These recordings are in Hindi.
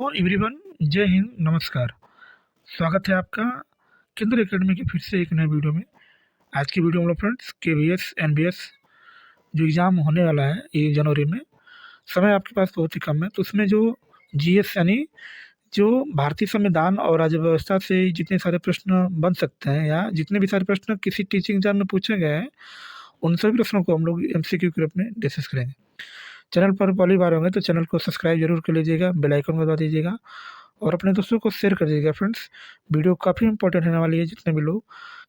और एवरीवन, जय हिंद, नमस्कार। स्वागत है आपका केंद्र एकेडमी के फिर से एक नए वीडियो में। आज की वीडियो में फ्रेंड्स केवीएस एनबीएस जो एग्ज़ाम होने वाला है ये जनवरी में, समय आपके पास बहुत ही कम है, तो उसमें जो जीएस यानी जो भारतीय संविधान और राज्य व्यवस्था से जितने सारे प्रश्न बन सकते हैं या जितने भी सारे प्रश्न किसी टीचिंग एग्जाम में पूछे गए हैं, उन सभी प्रश्नों को हम लोग एमसीक्यू के रूप में डिस्कस करेंगे। चैनल पर पहली बार होंगे तो चैनल को सब्सक्राइब जरूर कर लीजिएगा, बेल आइकन को दबा दीजिएगा और अपने दोस्तों को शेयर कर दीजिएगा। फ्रेंड्स, वीडियो काफ़ी इंपॉर्टेंट होने वाली है जितने भी लोग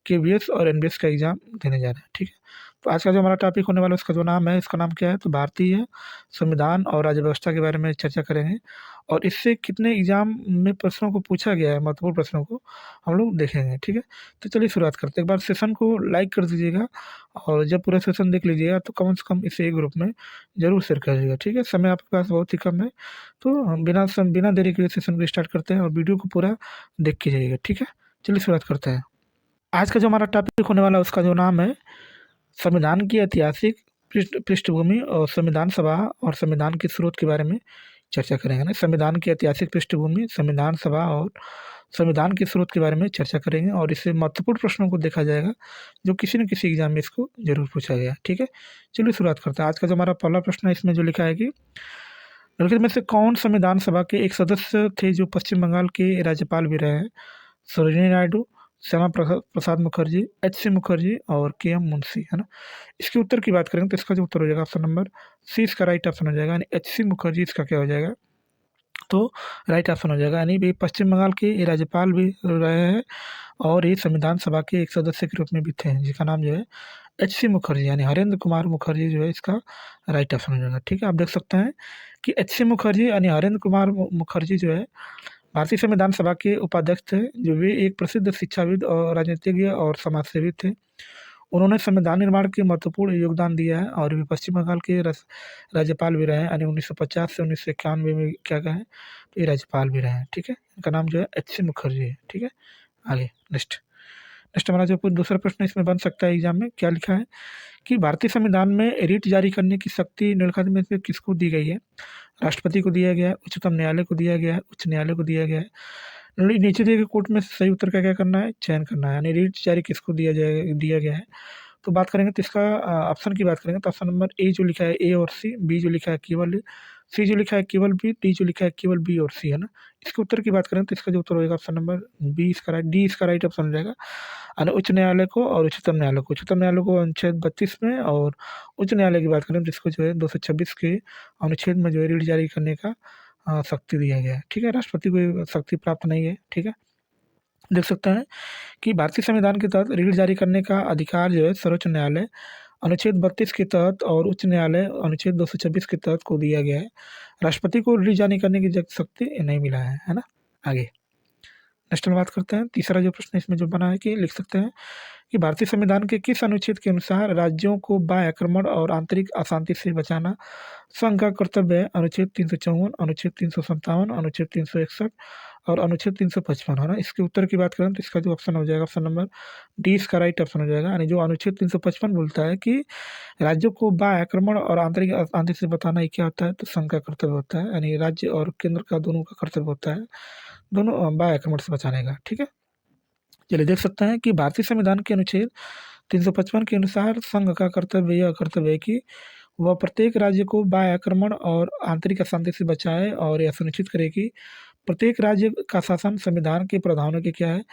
केवीएस और एनबीएस का एग्ज़ाम देने जा रहे हैं, ठीक है। तो आज का जो हमारा टॉपिक होने वाला है उसका जो नाम है, इसका नाम क्या है, तो भारतीय संविधान और राज्य व्यवस्था के बारे में चर्चा करेंगे और इससे कितने एग्ज़ाम में प्रश्नों को पूछा गया है, महत्वपूर्ण प्रश्नों को हम लोग देखेंगे, ठीक है। तो चलिए शुरुआत करते हैं। एक बार सेशन को लाइक कर दीजिएगा और जब पूरा सेशन देख लीजिएगा तो कम से कम इसे एक ग्रुप में ज़रूर शेयर कर दीजिएगा, ठीक है। समय आपके पास बहुत ही कम है, तो हम बिना देरी के सेशन को स्टार्ट करते हैं और वीडियो को पूरा देख के जाइएगा, ठीक है। चलिए शुरुआत करते हैं। आज का जो हमारा टॉपिक होने वाला है उसका जो नाम है, संविधान की ऐतिहासिक पृष्ठभूमि और संविधान सभा और संविधान के स्रोत के बारे में चर्चा करेंगे ना। संविधान की ऐतिहासिक पृष्ठभूमि, संविधान सभा और संविधान के स्रोत के बारे में चर्चा करेंगे और इससे महत्वपूर्ण प्रश्नों को देखा जाएगा जो किसी न किसी एग्जाम में इसको जरूर पूछा गया, ठीक है। चलिए शुरुआत करते हैं। आज का जो हमारा पहला प्रश्न है इसमें जो लिखा है कि निम्नलिखित में से कौन संविधान सभा के एक सदस्य थे जो पश्चिम बंगाल के राज्यपाल भी रहे हैं? सरोजिनी नायडू, श्यामा प्रसाद मुखर्जी, एच.सी. मुखर्जी और के.एम. मुंशी, है ना। इसके उत्तर की बात करें तो इसका जो उत्तर हो जाएगा ऑप्शन नंबर सी इसका राइट ऑप्शन हो जाएगा, यानी एच.सी. मुखर्जी इसका क्या हो जाएगा, तो राइट ऑप्शन हो जाएगा। यानी ये पश्चिम बंगाल के ये राज्यपाल भी रहे हैं और ये संविधान सभा के एक सदस्य के रूप में भी थे, जिसका नाम जो है एच.सी. मुखर्जी यानी हरेंद्र कुमार मुखर्जी जो है इसका राइट ऑप्शन हो जाएगा, ठीक है। आप देख सकते हैं कि एच.सी. मुखर्जी यानी हरेंद्र कुमार मुखर्जी जो है भारतीय संविधान सभा के उपाध्यक्ष थे, जो वे एक प्रसिद्ध शिक्षाविद और राजनीतिज्ञ और समाजसेवी थे। उन्होंने संविधान निर्माण के महत्वपूर्ण योगदान दिया है और वे पश्चिम बंगाल के राज्यपाल भी रहे हैं, यानी 1950 से 1991 में क्या कहें तो ये राज्यपाल भी रहे हैं, ठीक है। इनका नाम जो है एच.सी. मुखर्जी है, ठीक है। आगे नेक्स्ट नेक्स्ट हमारा जो दूसरा प्रश्न इसमें बन सकता है एग्जाम में, क्या लिखा है कि भारतीय संविधान में रिट जारी करने की शक्ति निम्नलिखित में से किसको दी गई है? राष्ट्रपति को दिया गया है, उच्चतम न्यायालय को दिया गया है, उच्च न्यायालय को दिया गया है। नीचे दिए गए कोर्ट में से सही उत्तर का क्या करना है, चयन करना है, यानी रिट जारी किसको दिया गया है। तो बात करेंगे तो इसका ऑप्शन की बात करेंगे तो ऑप्शन नंबर ए जो लिखा है ए और सी, बी जो लिखा है केवल सी जो लिखा है केवल बी, डी जो लिखा है केवल बी और सी, है ना। इसके उत्तर की बात करें तो इसका जो उत्तर होगा ऑप्शन नंबर बी इसका राइट, डी इसका राइट ऑप्शन हो जाएगा। और उच्च न्यायालय को और उच्चतम न्यायालय को अनुच्छेद 32 में और उच्च न्यायालय की बात करें तो इसको जो है 226 के अनुच्छेद में जो है रिट जारी करने का शक्ति दिया गया है, ठीक है। राष्ट्रपति को ये शक्ति प्राप्त नहीं है, ठीक है। देख सकते हैं कि भारतीय संविधान के तहत रिट जारी करने का अधिकार जो है सर्वोच्च न्यायालय अनुच्छेद 32 के तहत और उच्च न्यायालय अनुच्छेद 226 के तहत को दिया गया है। राष्ट्रपति को रिट जारी करने की शक्ति नहीं मिला है ना। आगे नेक्स्ट में बात करते हैं। तीसरा जो प्रश्न इसमें जो बना है कि लिख सकते हैं कि भारतीय संविधान के किस अनुच्छेद के अनुसार राज्यों को बाह्य आक्रमण और आंतरिक अशांति से बचाना संघ का कर्तव्य है? अनुच्छेद 354, अनुच्छेद 357, अनुच्छेद 361 और अनुच्छेद 355, है ना। इसके उत्तर की बात करें तो इसका जो ऑप्शन हो जाएगा ऑप्शन नंबर डी इसका राइट ऑप्शन हो जाएगा। यानी जो अनुच्छेद 355 बोलता है कि राज्यों को बाह्य आक्रमण और आंतरिक अशांति से बचाना ये क्या होता है, तो संघ का कर्तव्य होता है, यानी राज्य और केंद्र का दोनों का कर्तव्य होता है, दोनों बाह्य आक्रमण से बचाने का, ठीक है। चलिए देख सकते हैं कि भारतीय संविधान के अनुच्छेद 355 के अनुसार संघ का कर्तव्य है कि वह प्रत्येक राज्य को बाह्य आक्रमण और आंतरिक अशांति से बचाए और यह सुनिश्चित करे कि प्रत्येक राज्य का शासन संविधान के प्रावधानों के क्या है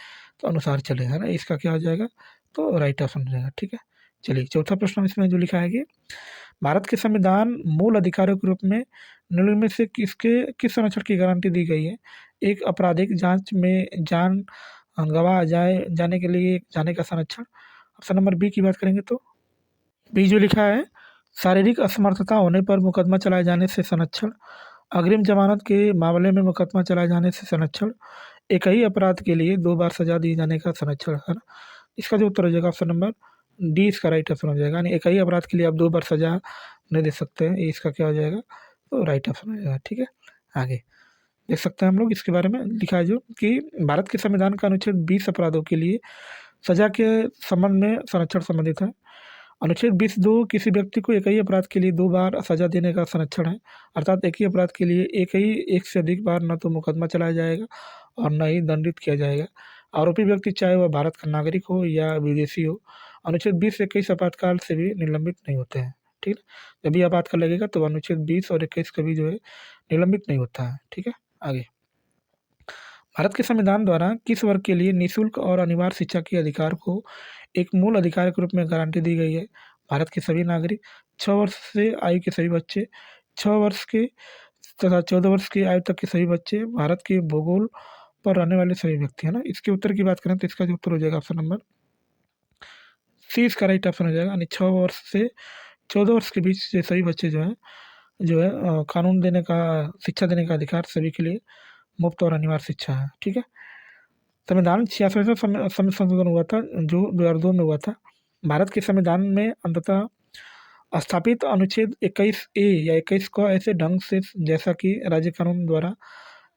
तो अनुसार चले, है ना। इसका क्या हो जाएगा, तो राइट ऑप्शन हो जाएगा, ठीक है। चलिए चौथा प्रश्न इसमें जो लिखा है कि भारत के संविधान मूल अधिकारों के रूप में निम्न में से किस संरक्षण की गारंटी दी गई है? एक आपराधिक जांच में जान गंवा जाने के लिए जाने का संरक्षण। ऑप्शन नंबर बी की बात करेंगे तो बी जो लिखा है शारीरिक असमर्थता होने पर मुकदमा चलाए जाने से संरक्षण, अग्रिम जमानत के मामले में मुकदमा चलाए जाने से संरक्षण, एक ही अपराध के लिए 2 बार सजा दिए जाने का संरक्षण, है ना। इसका जो उत्तर हो जाएगा ऑप्शन नंबर डी इसका राइट ऑप्शन हो जाएगा, यानी एक ही अपराध के लिए आप 2 बार सजा नहीं दे सकते हैं, ये इसका क्या हो जाएगा, तो राइट ऑप्शन हो जाएगा, ठीक है। आगे देख सकते हैं हम लोग इसके बारे में लिखा है जो कि भारत के संविधान का अनुच्छेद 20 अपराधों के लिए सजा के संबंध में संरक्षण संबंधित है अनुच्छेद 20(2) किसी व्यक्ति को एक ही अपराध के लिए 2 बार सजा देने का संरक्षण है, अर्थात एक ही अपराध के लिए एक से अधिक बार न तो मुकदमा चलाया जाएगा और न ही दंडित किया जाएगा। आरोपी व्यक्ति चाहे वह भारत का नागरिक हो या विदेशी हो, अनुच्छेद 20 से 21 आपातकाल से भी निलंबित नहीं होते हैं। ठीक है, जब भी आपातकाल लगेगा तो अनुच्छेद 20 और 21 कभी जो है निलंबित नहीं होता है। ठीक है, आगे भारत के संविधान द्वारा किस वर्ग के लिए निःशुल्क और अनिवार्य शिक्षा के अधिकार को एक मूल अधिकार के रूप में गारंटी दी गई है? भारत के सभी नागरिक, 6 वर्ष से आयु के सभी बच्चे, 6 वर्ष के तथा 14 वर्ष की आयु तक के सभी बच्चे, भारत के भूगोल पर रहने वाले सभी व्यक्ति, है ना। इसके उत्तर की बात करें तो इसका जो उत्तर हो जाएगा ऑप्शन नंबर सी इसका राइट ऑप्शन हो जाएगा, यानी 6 वर्ष से 14 वर्ष के बीच के सभी बच्चे जो है कानून देने का, शिक्षा देने का अधिकार सभी के लिए मुफ्त और अनिवार्य शिक्षा है। ठीक है, संविधान 66वां संशोधन हुआ था जो 2002 में हुआ था। भारत के संविधान में अंततः स्थापित अनुच्छेद 21(a) या 21 को ऐसे ढंग से जैसा कि राज्य कानून द्वारा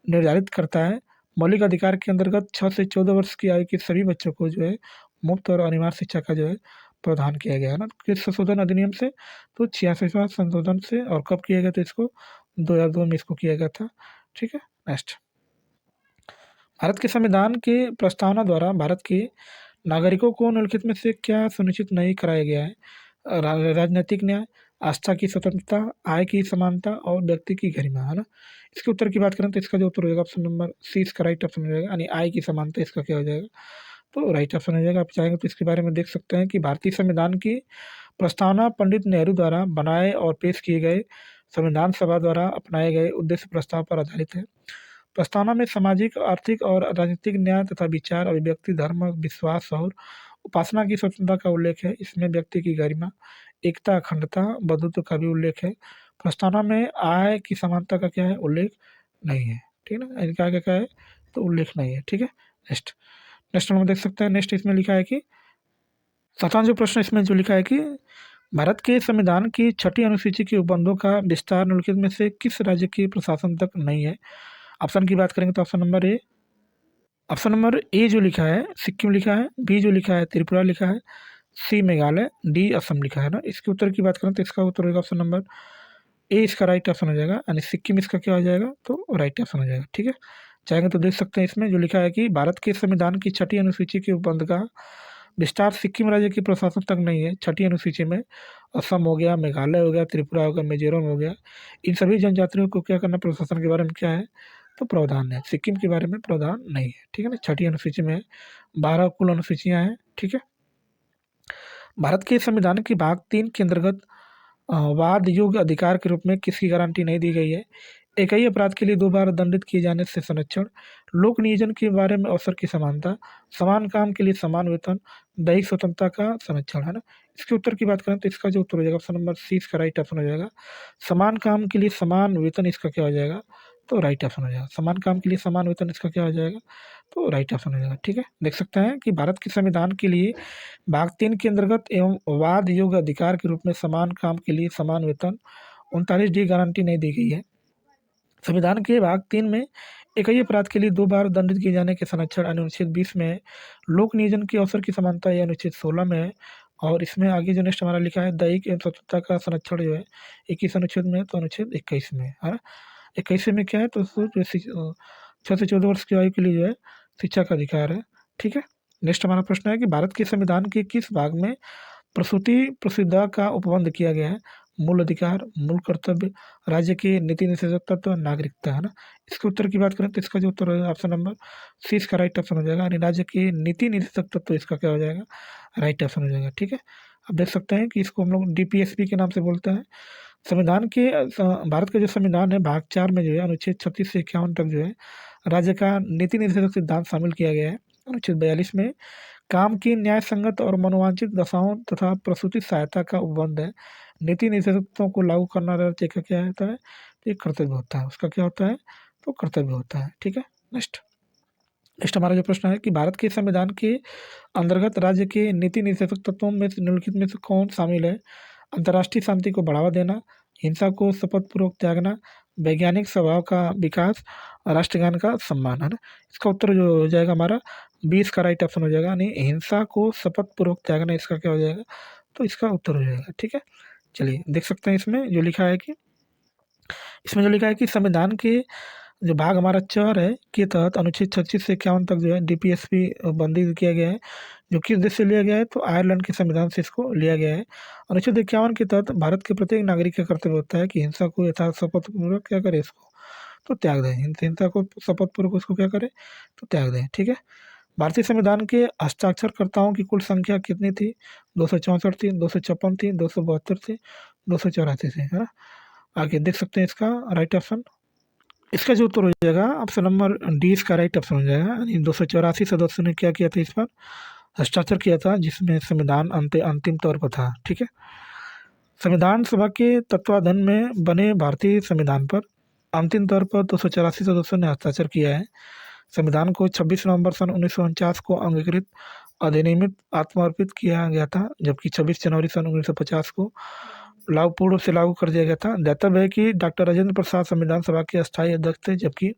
निर्धारित करता है, मौलिक अधिकार के अंतर्गत 6 से 14 वर्ष की आयु के सभी बच्चों को जो है मुफ्त और अनिवार्य शिक्षा का जो है प्रावधान किया गया है ना, किस संशोधन अधिनियम से? तो 66वां संशोधन से। और कब किया गया था इसको? 2002 में इसको किया गया था। ठीक है, नेक्स्ट, भारत के संविधान के प्रस्तावना द्वारा भारत के नागरिकों को निम्नलिखित में से क्या सुनिश्चित नहीं कराया गया है? राजनीतिक न्याय, आस्था की स्वतंत्रता, आय की समानता और व्यक्ति की गरिमा, है ना। इसके उत्तर की बात करें तो इसका जो उत्तर हो जाएगा ऑप्शन नंबर सी इसका राइट ऑप्शन हो जाएगा, यानी आय की समानता इसका क्या हो जाएगा? तो राइट ऑप्शन हो जाएगा। आप चाहेंगे तो इसके बारे में देख सकते हैं कि भारतीय संविधान की प्रस्तावना पंडित नेहरू द्वारा बनाए और पेश किए गए संविधान सभा द्वारा अपनाए गए उद्देश्य प्रस्ताव पर आधारित है। प्रस्तावना में सामाजिक, आर्थिक और राजनीतिक न्याय तथा विचार, अभिव्यक्ति, धर्म, विश्वास और उपासना की स्वतंत्रता का उल्लेख है। इसमें व्यक्ति की गरिमा, एकता, अखंडता, बंधुत्व का भी उल्लेख है। प्रस्तावना में आय की समानता का क्या है? उल्लेख नहीं है। ठीक है ना, इनका आगे क्या है? तो उल्लेख नहीं है। ठीक है, नेक्स्ट नेक्स्ट हम देख सकते हैं। नेक्स्ट इसमें लिखा है कि 7वां जो प्रश्न इसमें जो लिखा है कि भारत के संविधान की 6ठी अनुसूची के उपबंधों का विस्तार निम्नलिखित में से किस राज्य के प्रशासन तक नहीं है? ऑप्शन की बात करेंगे तो ऑप्शन नंबर ए जो लिखा है सिक्किम लिखा है, बी जो लिखा है त्रिपुरा लिखा है, सी मेघालय, डी असम लिखा है ना। इसके उत्तर की बात करें तो इसका उत्तर होगा ऑप्शन नंबर ए इसका राइट ऑप्शन हो जाएगा, यानी सिक्किम इसका क्या हो जाएगा? तो राइट ऑप्शन हो जाएगा। ठीक है, चाहेंगे तो देख सकते हैं इसमें जो लिखा है कि भारत के संविधान की 6ठी अनुसूची के उपबंध का विस्तार सिक्किम राज्य के प्रशासन तक नहीं है। 6ठी अनुसूची में असम हो गया, मेघालय हो गया, त्रिपुरा हो गया, मिजोरम हो गया, इन सभी जनजातियों को क्या करना, प्रशासन के बारे में क्या है? तो प्रावधान है। सिक्किम के बारे में प्रावधान नहीं है। ठीक है ना, 6ठी अनुसूची में 12 कुल अनुसूचियाँ हैं। ठीक है, भारत के संविधान के भाग 3 के अंतर्गत वाद योग्य अधिकार के रूप में किसकी गारंटी नहीं दी गई है? एक ही अपराध के लिए 2 बार दंडित किए जाने से संरक्षण, लोक नियोजन के बारे में अवसर की समानता, समान काम के लिए समान वेतन, दैहिक स्वतंत्रता का संरक्षण, है ना। इसके उत्तर की बात करें तो इसका जो उत्तर हो जाएगा ऑप्शन नंबर सी इसका राइट ऑप्शन हो जाएगा। समान काम के लिए समान वेतन इसका क्या हो जाएगा? तो राइट ऑप्शन हो जाएगा। समान काम के लिए समान वेतन इसका क्या हो जाएगा? तो राइट ऑप्शन हो जाएगा। ठीक है, देख सकते हैं कि भारत के संविधान के लिए भाग 3 के अंतर्गत एवं वाद योग्य अधिकार के रूप में समान काम के लिए समान वेतन 39D गारंटी नहीं दी गई है। संविधान के भाग 3 में एक ही अपराध के लिए 2 बार दंडित किए जाने के संरक्षण अनुच्छेद 20 में है। लोक नियोजन के अवसर की समानता यह अनुच्छेद 16 में है। और इसमें आगे जो नेक्स्ट हमारा लिखा है दैहिक एवं स्वतंत्रता का संरक्षण जो है 21 अनुच्छेद में है, तो अनुच्छेद 21 में है ना। 21 में क्या है? तो 6 से 14 वर्ष की आयु के लिए जो है शिक्षा का अधिकार है। ठीक है, नेक्स्ट हमारा प्रश्न है कि भारत के संविधान के किस भाग में प्रसूति प्रसिद्धा का उपबंध किया गया है? मूल अधिकार, मूल कर्तव्य, राज्य के नीति निषेधक तत्व, नागरिकता, है ना। इसके उत्तर की बात करें तो इसका जो उत्तर है ऑप्शन नंबर सी इसका राइट ऑप्शन हो जाएगा, यानी राज्य के नीति निषेधक तत्व इसका क्या हो जाएगा? राइट ऑप्शन हो जाएगा। ठीक है, आप देख सकते हैं कि इसको हम लोग DPSP के नाम से बोलते हैं। संविधान के भारत का जो संविधान है भाग 4 में जो है अनुच्छेद 36 से 51 तक जो है राज्य का नीति निषेधक सिद्धांत शामिल किया गया है। अनुच्छेद 42 में काम की न्याय संगत और मनोवांछित दशाओं तथा प्रसूति सहायता का उपबंध है। नीति निषेधकों को लागू करना राज्य का क्या होता है? तो एक कर्तव्य होता है, उसका क्या होता है? तो कर्तव्य होता है। ठीक है, नेक्स्ट हमारा जो प्रश्न है कि भारत के संविधान के अंतर्गत राज्य के नीति निषेधक तत्वों में से निम्नलिखित में से कौन शामिल है? अंतर्राष्ट्रीय शांति को बढ़ावा देना, हिंसा को शपथपूर्वक त्यागना, वैज्ञानिक स्वभाव का विकास, राष्ट्रगान का सम्मान, है ना। इसका उत्तर जो हो जाएगा हमारा 20 का राइट ऑप्शन हो जाएगा, यानी हिंसा को शपथपूर्वक त्यागना इसका क्या हो जाएगा? तो इसका उत्तर हो जाएगा। ठीक है, चलिए देख सकते हैं इसमें जो लिखा है कि संविधान के जो भाग हमारा 4 है के तहत अनुच्छेद 36 से 51 तक जो है डीपीएसपी बंदी किया गया है। जो किस देश से लिया गया है, तो आयरलैंड के संविधान से इसको लिया गया है। अनुच्छेद 51 के तहत भारत के प्रत्येक नागरिक का कर्तव्य होता है कि हिंसा को यथार्थ शपथपूर्वक क्या करे, इसको तो त्याग दें। हिंसा को शपथपूर्वक उसको क्या करे, तो त्याग दें। ठीक है, भारतीय संविधान के हस्ताक्षरकर्ताओं की कुल संख्या कितनी थी? 264 थी, 256 थी, 272 थी, 284 थी, है ना। आगे देख सकते हैं इसका राइट ऑप्शन। इसका जो उत्तर हो जाएगा ऑप्शन नंबर डी, इसका राइट ऑप्शन हो जाएगा। यानी 284 सदस्यों ने क्या किया था, इस पर हस्ताक्षर किया था, जिसमें संविधान अंतिम तौर पर था। ठीक है, संविधान सभा के तत्वाधान में बने भारतीय संविधान पर अंतिम तौर पर 284 सदस्यों ने हस्ताक्षर किया है। संविधान को 26 नवंबर सन 1949 को अंगीकृत अधिनियमित आत्मार्पित किया गया था, जबकि 26 जनवरी सन 1950 को पूर्ण रूप से लागू कर दिया गया था। दैतव्य है कि डॉक्टर राजेंद्र प्रसाद संविधान सभा के अस्थायी अध्यक्ष थे, जबकि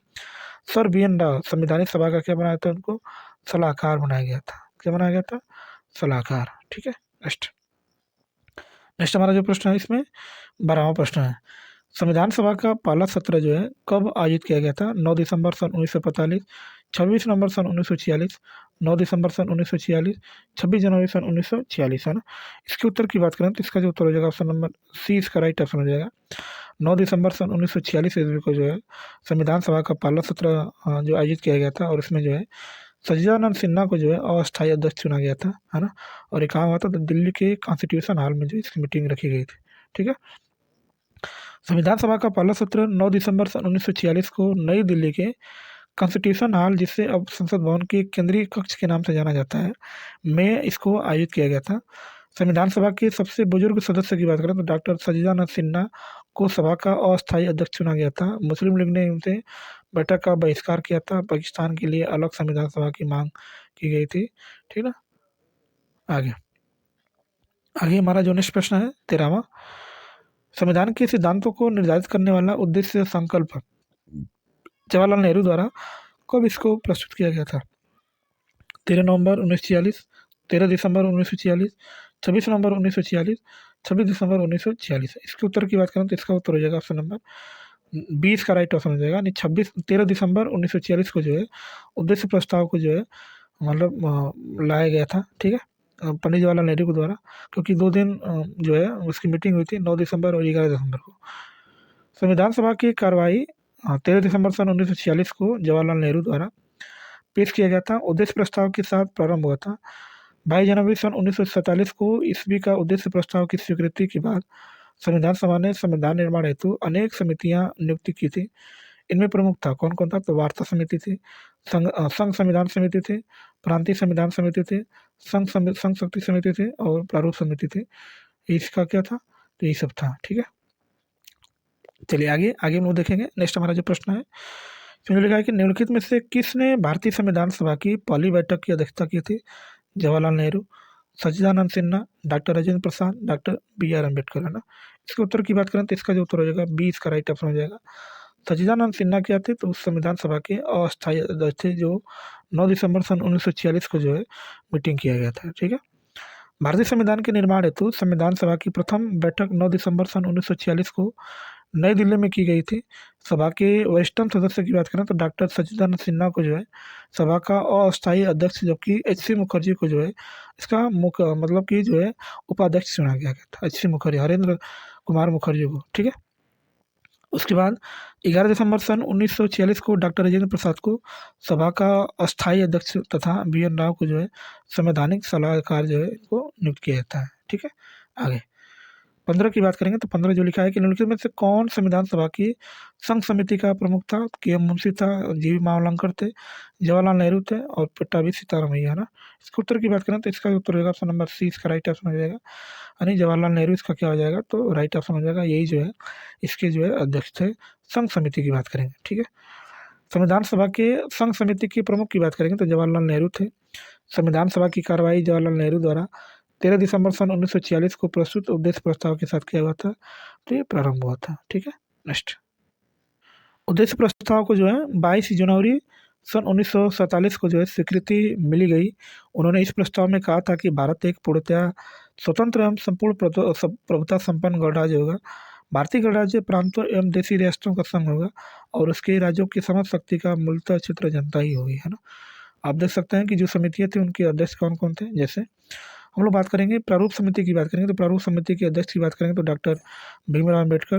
सर बी.एन. राव संवैधानिक सभा का क्या बनाया था, उनको सलाहकार बनाया गया था। क्या बनाया गया था? सलाहकार। ठीक है, नेक्स्ट हमारा जो प्रश्न है इसमें 12वां प्रश्न है, संविधान सभा का पहला सत्र जो है कब आयोजित किया गया था? 9 दिसंबर सन 1945, 26 नवंबर सन 1946, 9 दिसंबर सन 1946, 26 जनवरी सन 1946, है ना। इसके उत्तर की बात करें तो इसका जो उत्तर हो जाएगा ऑप्शन नंबर सी, इसका राइट ऑप्शन हो जाएगा। 9 दिसंबर सन 1946 ईस्वी को जो है संविधान सभा का पहला सत्र जो आयोजित किया गया था, और इसमें जो है सच्चिदानंद सिन्हा को जो है अस्थायी अध्यक्ष चुना गया था, है ना। और ये कहाँ हुआ था? तो दिल्ली के कॉन्स्टिट्यूशन हॉल में जो इसकी मीटिंग रखी गई थी। ठीक है, संविधान सभा का पहला सत्र 9 दिसंबर सन 1946 को नई दिल्ली के कॉन्स्टिट्यूशन हॉल, जिसे अब संसद भवन के केंद्रीय कक्ष के नाम से जाना जाता है, में इसको आयोजित किया गया था। संविधान सभा के सबसे बुजुर्ग सदस्य की बात करें तो डॉक्टर सच्चिदानंद सिन्हा को सभा का अस्थायी अध्यक्ष चुना गया था। मुस्लिम लीग ने इनसे बैठक का बहिष्कार किया था। पाकिस्तान के लिए अलग संविधान सभा की मांग की गई थी। ठीक ना, आगे हमारा जो नेक्स्ट प्रश्न है 13वां, संविधान के सिद्धांतों को निर्धारित करने वाला उद्देश्य संकल्प जवाहरलाल नेहरू द्वारा कब इसको प्रस्तुत किया गया था? 13 नवंबर 1946, 13 दिसंबर 1946, 26 नवंबर 1946, 26 दिसंबर 1946। इसके उत्तर की बात करें तो इसका उत्तर हो जाएगा ऑप्शन नंबर 20 का राइट ऑप्शन हो जाएगा। यानी 13 दिसंबर 1946 को जो है उद्देश्य प्रस्ताव को जो है मतलब लाया गया था। ठीक है, पंडित जवाहरलाल नेहरू के द्वारा, क्योंकि 2 दिन जो है उसकी मीटिंग हुई थी, 9 दिसंबर और 11 दिसंबर को। संविधान सभा की कार्रवाई 13 दिसंबर सन 1946 को जवाहरलाल नेहरू द्वारा पेश किया गया था। उद्देश्य प्रस्ताव के साथ प्रारंभ हुआ था। 22 जनवरी सन 1947 को ईस्वी का उद्देश्य प्रस्ताव की स्वीकृति के बाद संविधान सभा ने संविधान निर्माण हेतु अनेक समितियां नियुक्त की थी। इनमें प्रमुख था कौन कौन था? तो वार्ता समिति थी, संघ संविधान समिति थी, प्रांतीय संविधान समिति थी, संघ शक्ति समिति थी और प्रारूप समिति थी। इसका क्या था? तो ये सब था। ठीक है, चलिए आगे हम लोग देखेंगे। नेक्स्ट हमारा जो प्रश्न है इसमें लिखा है कि निम्नलिखित में से किसने भारतीय संविधान सभा की पहली बैठक की अध्यक्षता की थी? जवाहरलाल नेहरू, सच्चिदानंद Sinha, doctor Rajendra Prasad, doctor B R. Ambedkar, है ना। इसके उत्तर की बात करें तो इसका जो उत्तर हो जाएगा 20 का राइट ऑप्शन हो जाएगा। सच्चिदानंद सिन्हा क्या थे? तो उस संविधान सभा के अस्थायी अध्यक्ष थे, जो 9 दिसंबर सन 1946 को जो है मीटिंग किया गया था। ठीक है, भारतीय संविधान के निर्माण हेतु संविधान सभा की प्रथम बैठक 9 दिसंबर सन 1946 को नई दिल्ली में की गई थी। सभा के वरिष्ठतम सदस्य की बात करें तो डॉक्टर सच्चिदानंद सिन्हा को जो है सभा का अस्थायी अध्यक्ष, जबकि एच.सी. मुखर्जी को जो है इसका मुख्य मतलब कि जो है उपाध्यक्ष चुना गया था। एच.सी. मुखर्जी, हरेंद्र कुमार मुखर्जी को। ठीक है, उसके बाद 11 दिसंबर सन 1946 को डॉक्टर राजेंद्र प्रसाद को सभा का अस्थायी अध्यक्ष तथा बी.एन. राव को जो है संवैधानिक सलाहकार जो है इनको नियुक्त किया जाता है। ठीक है, आगे 15 की बात करेंगे तो 15 जो लिखा है कि निम्नलिखित में से कौन संविधान सभा की संघ समिति का प्रमुख था? के.एम. मुंशी था, जी.वी. मावलंकर थे, जवाहरलाल नेहरू थे और पट्टाभी सीतारामैया, है ना। इसके उत्तर की बात करें तो इसका उत्तर होगा ऑप्शन नंबर सी, इसका राइट ऑप्शन हो जाएगा। यानी जवाहरलाल नेहरू इसका क्या हो जाएगा? तो राइट ऑप्शन हो जाएगा। यही जो है इसके जो है अध्यक्ष थे। संघ समिति की बात करेंगे, ठीक है, संविधान सभा के संघ समिति के प्रमुख की बात करेंगे तो जवाहरलाल नेहरू थे। संविधान सभा की कार्रवाई जवाहरलाल नेहरू द्वारा 13 दिसंबर सन 1946 को प्रस्तुत उद्देश्य प्रस्ताव के साथ किया हुआ था, तो ये प्रारंभ हुआ था। ठीक है, नेक्स्ट उद्देश्य प्रस्ताव को जो है 22 जनवरी सन 1947 को जो है स्वीकृति मिली गई। उन्होंने इस प्रस्ताव में कहा था कि भारत एक पूर्णतया स्वतंत्र एवं संपूर्ण प्रभुता संपन्न गणराज्य होगा। भारतीय गणराज्य प्रांतों एवं देशी राष्ट्रों का संघ होगा और उसके राज्यों की समस्त शक्ति का मूलतः क्षेत्र जनता ही होगी, है ना। आप देख सकते हैं कि जो समितियाँ थी उनके अध्यक्ष कौन कौन थे। जैसे हम लोग बात करेंगे प्रारूप समिति की बात करेंगे तो प्रारूप समिति के अध्यक्ष की बात करेंगे तो डॉक्टर भीमराव अम्बेडकर।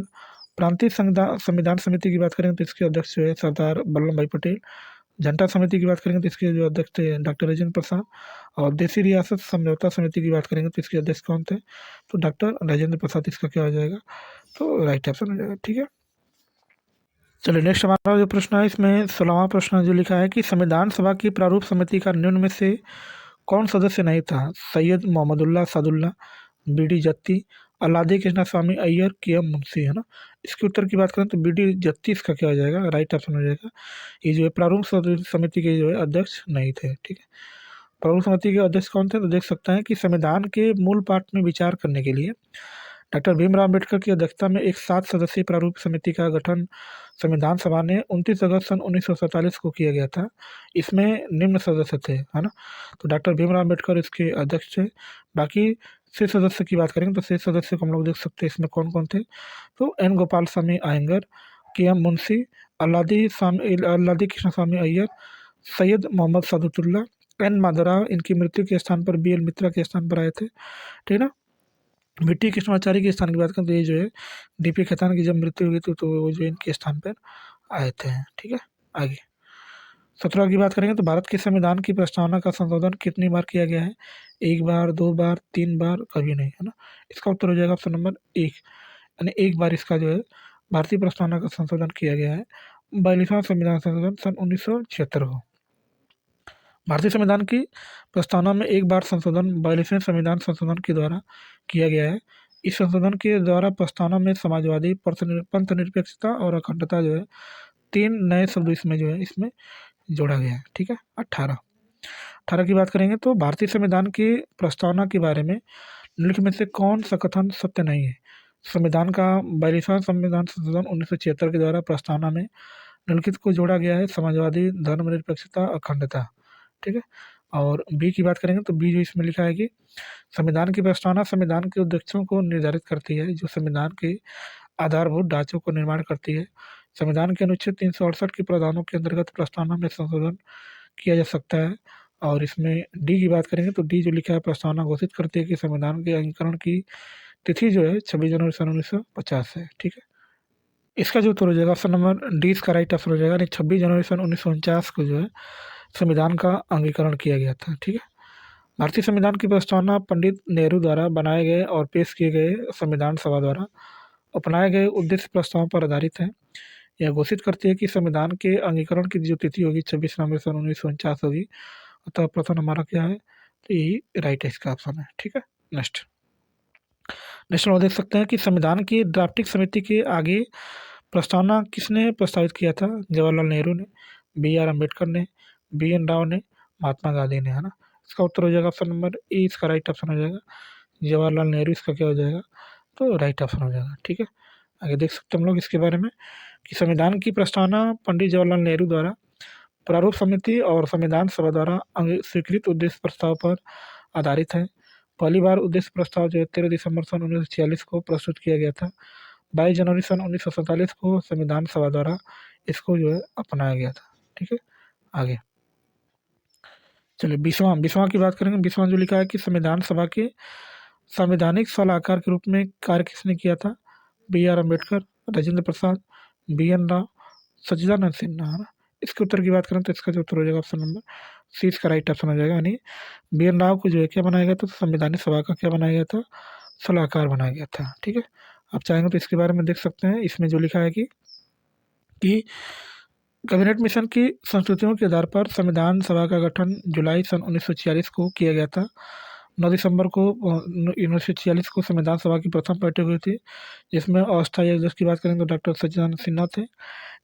प्रांतीय संविधान समिति की बात करेंगे तो इसके अध्यक्ष जो है सरदार वल्लभ भाई पटेल। जनता समिति की बात करेंगे तो इसके जो अध्यक्ष थे डॉक्टर राजेंद्र प्रसाद। और देशी रियासत समझौता समिति की बात करेंगे तो इसके अध्यक्ष कौन थे, तो डॉक्टर राजेंद्र प्रसाद। इसका क्या हो जाएगा, तो राइट ऑप्शन हो जाएगा। ठीक है, चलिए नेक्स्ट हमारा जो प्रश्न है इसमें 16वां प्रश्न जो लिखा है कि संविधान सभा की प्रारूप समिति का निम्न में से कौन सदस्य नहीं था। सैयद मोहम्मदुल्लाह सादुल्लाह, बी.डी. जत्ती, अल्लादी कृष्णा स्वामी अय्यर, के.एम. मुंशी, है ना। इसके उत्तर की बात करें तो बी.डी. जत्ती इसका क्या हो जाएगा, राइट ऑप्शन हो जाएगा। ये जो है प्रारूप समिति के जो है अध्यक्ष नहीं थे। ठीक है, प्रारूप समिति के अध्यक्ष कौन थे, तो देख सकते हैं कि संविधान के मूल पाठ में विचार करने के लिए डॉक्टर भीमराव अम्बेडकर की अध्यक्षता में एक 7 सदस्यीय प्रारूप समिति का गठन संविधान सभा ने 29 अगस्त सन 1947 को किया गया था। इसमें निम्न सदस्य थे, है ना। तो डॉक्टर भीमराव अम्बेडकर इसके अध्यक्ष थे। बाकी शेष सदस्य की बात करेंगे तो शेष सदस्य को हम लोग देख सकते हैं इसमें कौन कौन थे, तो एन गोपाल स्वामी आयंगर, के.एम. मुंशी, अल्लादी कृष्ण स्वामी अय्यर, सैयद मोहम्मद सादुल्लाह, एन माधवराव। इनकी मृत्यु के स्थान पर बी.एल. मित्रा के स्थान पर आए थे। ठीक है ना। वीटी कृष्णाचार्य के स्थान की बात करें तो ये जो है डी.पी. खेतान की जब मृत्यु हुई थी तो वो जो इनके स्थान पर आए थे। ठीक है, आगे 17 की बात करेंगे तो भारत के संविधान की प्रस्तावना का संशोधन कितनी बार किया गया है, 1 बार, 2 बार, 3 बार, कभी नहीं, है ना। इसका उत्तर हो जाएगा ऑप्शन नंबर 1, यानी 1 बार इसका जो है भारतीय प्रस्तावना का संशोधन किया गया है। 42वां संविधान संशोधन सन 1976 को। भारतीय संविधान की प्रस्तावना में 1 बार संशोधन 42वें संविधान संशोधन के द्वारा किया गया है। इस संशोधन के द्वारा प्रस्तावना में समाजवादी, पंथ निरपेक्षता और अखंडता जो है 3 नए शब्द इसमें जो है इसमें जोड़ा गया है। ठीक है, 18 की बात करेंगे तो भारतीय संविधान की प्रस्तावना के बारे में निम्नलिखित में से कौन सा कथन सत्य नहीं है। संविधान का 42वां संविधान संशोधन 1976 के द्वारा प्रस्तावना में निम्नलिखित को जोड़ा गया है, समाजवादी, धर्मनिरपेक्षता, अखंडता। ठीक है, और बी की बात करेंगे तो बी जो इसमें लिखा है कि संविधान की प्रस्तावना संविधान के उद्देश्यों को निर्धारित करती है, जो संविधान के आधारभूत ढांचों को निर्माण करती है। संविधान के अनुच्छेद 368 के प्रावधानों के अंतर्गत प्रस्तावना में संशोधन किया जा सकता है। और इसमें डी की बात करेंगे तो डी जो लिखा है प्रस्तावना घोषित करती है कि संविधान के अंगीकरण की तिथि जो है 26 जनवरी सन 1950 है। ठीक है, इसका जो उत्तर हो जाएगा ऑप्शन नंबर डी इसका राइट आंसर हो जाएगा। 26 जनवरी सन 1949 को जो है संविधान का अंगीकरण किया गया था। ठीक है, भारतीय संविधान की प्रस्तावना पंडित नेहरू द्वारा बनाए गए और पेश किए गए संविधान सभा द्वारा अपनाए गए उद्देश्य प्रस्तावों पर आधारित है। यह घोषित करती है कि संविधान के अंगीकरण की जो तिथि होगी 26 नवंबर सन 1949 होगी। अतः प्रथम हमारा क्या है, तो यही राइट है, इसका ऑप्शन है। ठीक है, नेक्स्ट हम देख सकते हैं कि संविधान की ड्राफ्टिंग समिति के आगे प्रस्तावना किसने प्रस्तावित किया था। जवाहरलाल नेहरू ने, बी.आर. अम्बेडकर ने, बी.एन. राव ने, महात्मा गांधी ने, है ना। इसका उत्तर हो जाएगा ऑप्शन नंबर ए, इसका राइट ऑप्शन हो जाएगा। जवाहरलाल नेहरू इसका क्या हो जाएगा, तो राइट ऑप्शन हो जाएगा। ठीक है, आगे देख सकते हैं हम लोग इसके बारे में कि संविधान की प्रस्तावना पंडित जवाहरलाल नेहरू द्वारा प्रारूप समिति और संविधान सभा द्वारा स्वीकृत उद्देश्य प्रस्ताव पर आधारित है। पहली बार उद्देश्य प्रस्ताव जो है 13 दिसंबर सन 1946 को प्रस्तुत किया गया था। 22 जनवरी सन 1947 को संविधान सभा द्वारा इसको जो है अपनाया गया था। ठीक है, आगे चलिए 20वां की बात करेंगे। 20वां जो लिखा है कि संविधान सभा के संवैधानिक सलाहकार के रूप में कार्य किसने किया था। बी.आर. अम्बेडकर, राजेंद्र प्रसाद, बी.एन. राव, सच्चिदानंद सिन्हा, है ना। इसके उत्तर की बात करें तो इसका जो उत्तर हो जाएगा ऑप्शन नंबर सी, इसका राइट ऑप्शन हो जाएगा। यानी बी.एन. राव को जो है क्या बनाया गया था, तो संवैधानिक सभा का क्या बनाया गया था, सलाहकार बनाया गया था। ठीक है, आप चाहेंगे तो इसके बारे में देख सकते हैं। इसमें जो लिखा है कि कैबिनेट मिशन की संस्तुतियों के आधार पर संविधान सभा का गठन जुलाई सन 1946 को किया गया था। 9 दिसंबर को 1946 को संविधान सभा की प्रथम बैठक हुई थी, जिसमें अस्थायी अध्यक्ष की बात करें तो डॉक्टर सच्चिदानंद सिन्हा थे।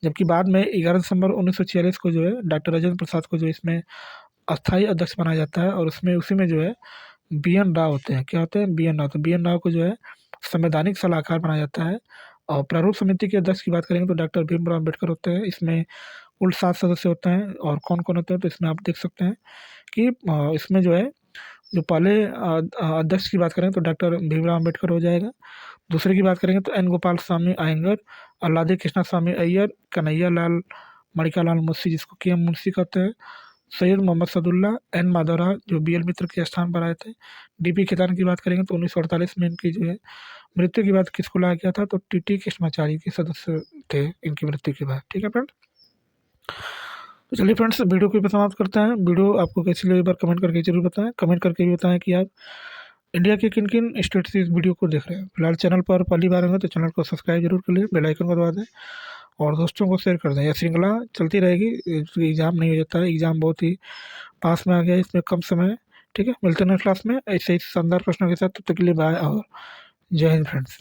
जबकि बाद में 11 दिसंबर 1946 को जो है डॉक्टर राजेंद्र प्रसाद को जो इसमें अस्थायी अध्यक्ष बनाया जाता है, और उसमें उसी में जो है बी.एन. राव होते हैं। क्या होते हैं, बी.एन. राव। तो बी.एन. राव को जो है संवैधानिक सलाहकार बनाया जाता है। और प्रारूप समिति के अध्यक्ष की बात करेंगे तो डॉक्टर भीमराव अम्बेडकर होते हैं। इसमें कुल 7 सदस्य होते हैं, और कौन कौन होते हैं तो इसमें आप देख सकते हैं कि इसमें जो है जो पहले अध्यक्ष की बात करें तो डॉक्टर भीमराव अम्बेडकर हो जाएगा। दूसरे की बात करेंगे तो एन गोपाल स्वामी अयंगर, अल्लादी कृष्णा स्वामी अय्यर, कन्हैया लाल मणिकालाल मुंशी जिसको के एम मुंशी कहते हैं, सैयद मोहम्मद सदुल्ला, एन माधवराव जो बी एल मित्र के स्थान पर आए थे। डी पी खेतान की बात करेंगे तो 1948 में इनकी जो है मृत्यु की बात किसको लाया गया था, तो टी टी कृष्णाचारी के सदस्य थे इनकी मृत्यु के बाद। ठीक है फ्रेंड, तो चलिए फ्रेंड्स वीडियो को भी समाप्त करते हैं। वीडियो आपको कैसी लगी एक बार कमेंट करके जरूर बताएं। कमेंट करके भी बताएं कि आप इंडिया के किन किन स्टेट से इस वीडियो को देख रहे हैं। फिलहाल चैनल पर पहली बार होंगे तो चैनल को सब्सक्राइब जरूर कर लें, बेल आइकन को दबा दें और दोस्तों को शेयर कर दें। यह श्रृंखला चलती रहेगी, एग्ज़ाम नहीं हो जाता है, एग्ज़ाम बहुत ही पास में आ गया है, इसमें कम समय है। ठीक है, मिलते हैं नेक्स्ट क्लास में ऐसे ही शानदार प्रश्नों के साथ। तब तक के लिए बाय और जय हिंद फ्रेंड्स।